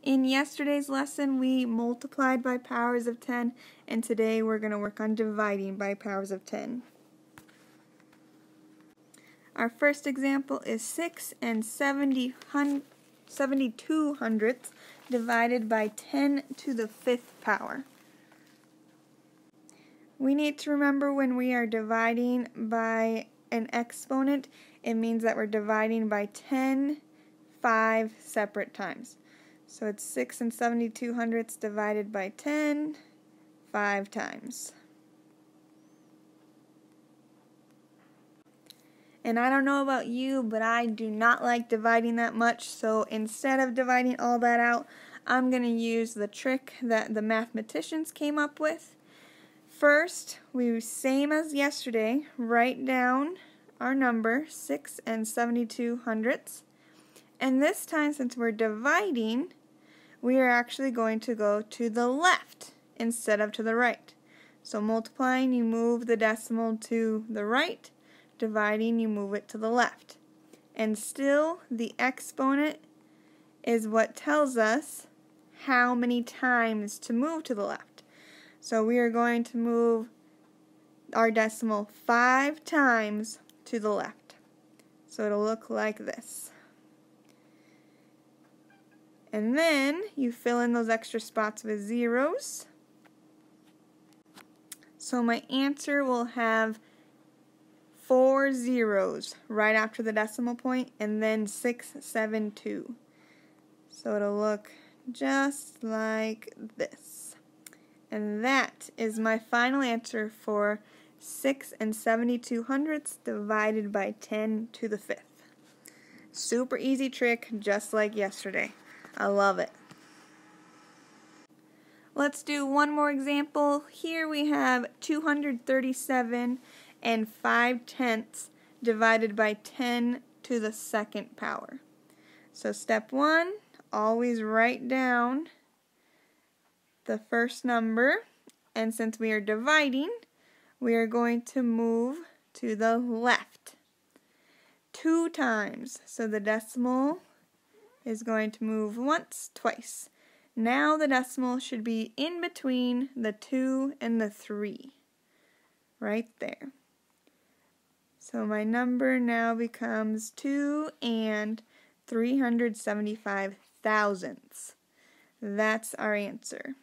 In yesterday's lesson, we multiplied by powers of 10, and today we're going to work on dividing by powers of 10. Our first example is 6 and 72 hundredths divided by 10 to the 5th power. We need to remember when we are dividing by an exponent, it means that we're dividing by 10 5 separate times. So it's 6 and 72 hundredths divided by 10 5 times. And I don't know about you, but I do not like dividing that much, so instead of dividing all that out, I'm going to use the trick that the mathematicians came up with. First, we, same as yesterday, write down our number, 6 and 72 hundredths. And this time, since we're dividing, we are actually going to go to the left instead of to the right. So multiplying, you move the decimal to the right. Dividing, you move it to the left. And still, the exponent is what tells us how many times to move to the left. So we are going to move our decimal 5 times to the left. So it'll look like this. And then you fill in those extra spots with zeros. So my answer will have 4 zeros right after the decimal point, and then 672. So it'll look just like this. And that is my final answer for 6 and 72 hundredths divided by 10 to the 5th. Super easy trick, just like yesterday. I love it. Let's do one more example. Here we have 237 and 5/10 divided by 10 to the 2nd power. So step 1, always write down the first number, and since we are dividing, we are going to move to the left 2 times. So the decimal is going to move once, twice. Now the decimal should be in between the 2 and the 3, right there. So my number now becomes 2 and 375 thousandths. That's our answer.